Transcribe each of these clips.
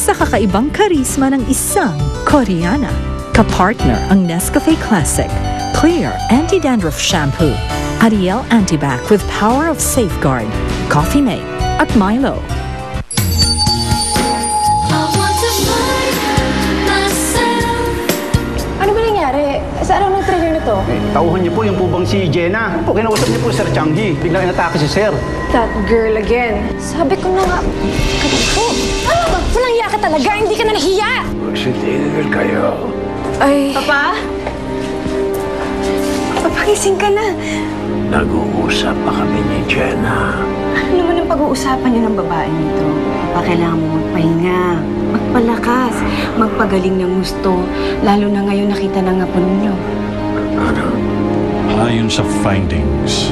sa kakaibang karisma ng isang Koreana. Kapartner ang Nescafe Classic, Clear Anti-Dandruff Shampoo, Ariel Antibac with Power of Safeguard, Coffee Mate at Milo. Ano ba nangyari? Saan ang nag-trigger na to? Tauhan niyo po yung pubang si Jenna. Kinausap niyo po Sir Changhi. Biglang inatake si Sir. That girl again. Sabi ko na nga, po. Ano ba? Walang hiya ka talaga. Hindi ka na nahiya. Magsitigil kayo. Ay. Papa? Papagising ka na. Nag-uusap pa kami ni Jenna. Ano naman ang pag-uusapan niyo ng babae nito? Kailangan mo magpahinga, magpalakas, magpagaling ng gusto, lalo na ngayon nakita ng apo ninyo. Ano? Ayon sa findings,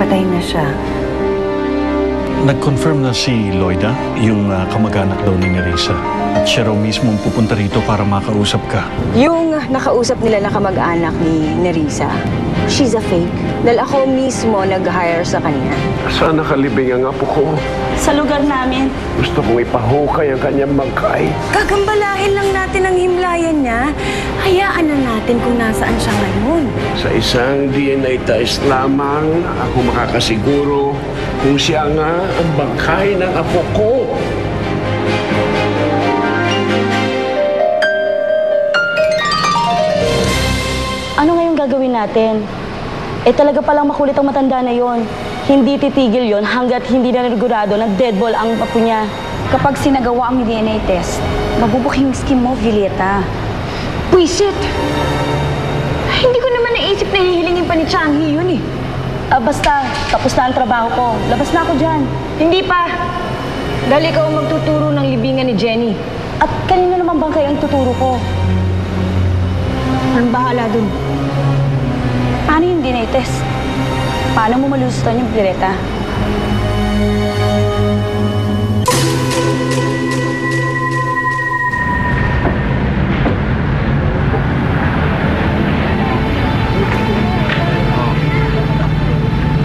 Patay na siya. nag-confirm na si Loida, yung kamag-anak daw ni Nerissa. At siya raw mismo ang pupunta rito para makausap ka. Yung nakausap nila na kamag-anak ni Nerissa, she's a fake. Dahil ako mismo nag-hire sa kanya. Saan nakalibing ang apo ko? Sa lugar namin. Gusto kong ipahukay ang kanyang bangkay. Gagambalahin lang natin ang himlayan niya. Hayaan na natin kung nasaan siya ngayon. Sa isang DNA test lamang, ako makakasiguro kung siya nga ang bangkay ng apo ko. Ano ngayong gagawin natin? Talaga palang makulit ang matanda na yon. Hindi titigil yon hanggat hindi na nagurado na deadball ang apo niya. Kapag sinagawa ang DNA test, mabubuk yung skin mo, Violeta. Puisit! Hindi ko naman naisip na hihilingin pa ni Changhi yun eh. Basta, tapos na ang trabaho ko. Labas na ako dyan. Hindi pa. Dahil ikaw ang magtuturo ng libingan ni Jenny. At kanino naman bang kayo ang tuturo ko? Anong bahala dun? Paano yung DNA test? Paano mo malusutan yung Violeta?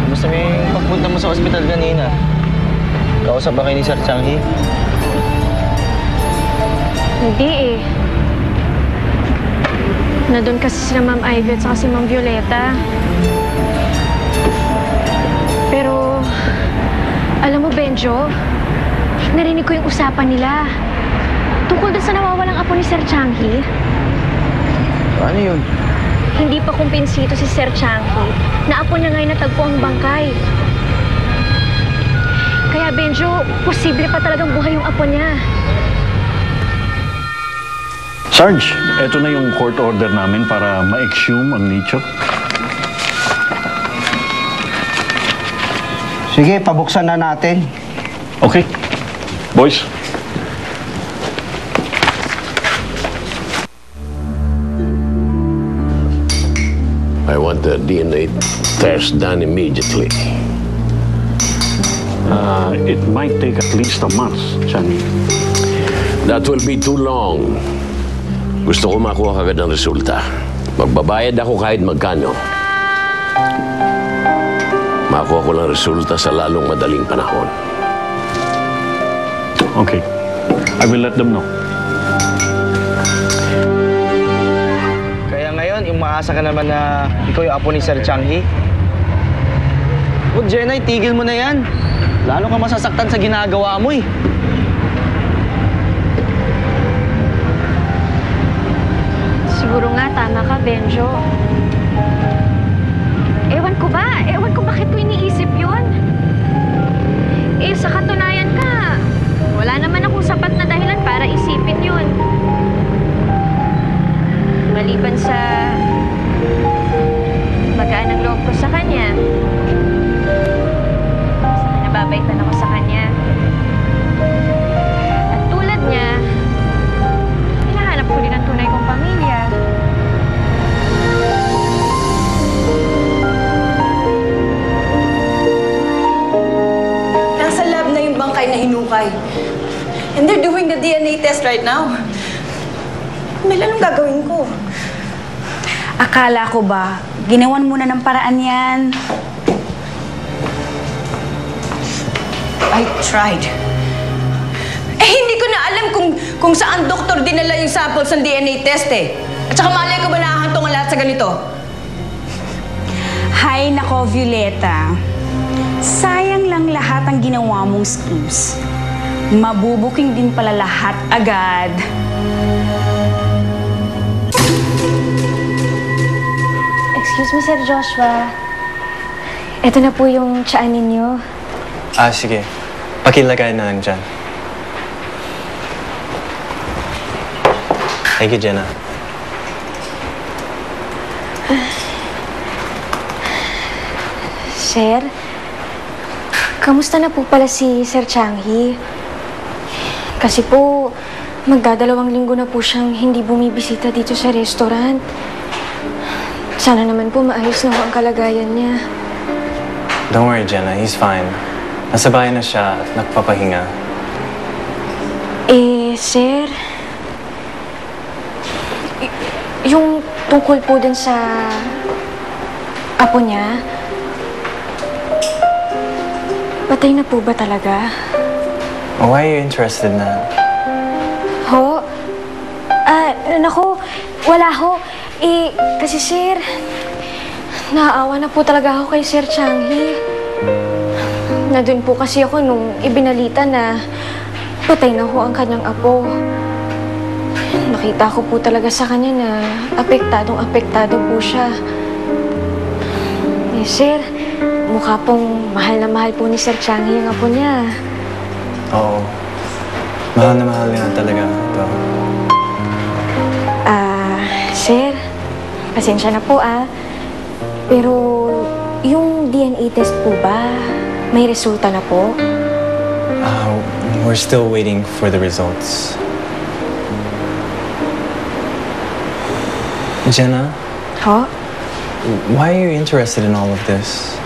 Basta may pagpunta mo sa ospital kanina. Kausap ba kayo ni Sir Changhi? Hindi eh. Nandun kasi sila Ma'am Ivy at saka si Ma'am Violeta. Pero, alam mo, Benjo, narinig ko yung usapan nila. Tungkol dun sa nawawalang apo ni Sir Changhi. Ano yun? Hindi pa kumpensito si Sir Changhi na apo niya ngayon natagpo ang bangkay. Kaya, Benjo, posible pa talagang buhay yung apo niya. Sarge, eto na yung court order namin para ma-exhume ang nicho. Sige, pabuksan na natin. Okay. Boys. I want the DNA test done immediately. It might take at least a month, Chani. That will be too long. Gusto ko makuha kagad ng resulta. Magbabayad ako kahit magkano. Makuha ko lang resulta sa lalong madaling panahon. Okay. I will let them know. Kaya ngayon, umaasa ka naman na ikaw yung apo ni Sir Changhi? Huwag, Jenna, tigil mo na yan. Lalo ka masasaktan sa ginagawa mo eh. Siguro nga, tama ka, Benjo. Ewan ko bakit ko iniisip yun. Sa katunayan ka, wala naman akong sapat na dahilan para isipin yun. Maliban sa magaan ang loob ko sa kanya. Nababaitan ako sa kanya. At tulad niya, hinahanap ko din ang tunay kong pamilya. Nasa lab na yung bangkay na hinukay. And they're doing the DNA test right now. Mel, anong gagawin ko? Akala ko ba, ginawan mo na ng paraan yan? I tried. Hindi ko na alam kung kung saan doktor dinala yung samples ng DNA test eh. At saka malay ko ba nakahantong ang lahat sa ganito? Hay nako, Violeta. Sayang lang lahat ang ginawa mong schemes. Mabubuking din pala lahat agad. Excuse me, Sir Joshua. Ito na po yung tiyaan ninyo. Sige. Pakilagay na lang dyan. Thank you, Jenna. Sir, kamusta na po pala si Sir Changhi? Kasi po, magdadalawang linggo na po siyang hindi bumibisita dito sa restaurant. Sana naman po maayos na po ang kalagayan niya. Don't worry, Jenna. He's fine. Nasa bahay na siya at nagpapahinga. Sir, yung tungkol po dun sa apo niya, patay na po ba talaga? Why are you interested na? Ho? Naku, wala ho. Kasi sir, naaawa na po talaga ako kay Sir Changhi. Nandun po kasi ako nung ibinalita na patay na ho ang kanyang apo. Nakita ko po talaga sa kanya na apektado po siya. Sir, mukha pong mahal na mahal po ni Sir Changhi ang apo niya. Oo. Mahal na mahal niya talaga ito. Sir, pasensya na po pero yung DNA test po ba, may resulta na po? We're still waiting for the results. Jenna? Ho? Why are you interested in all of this?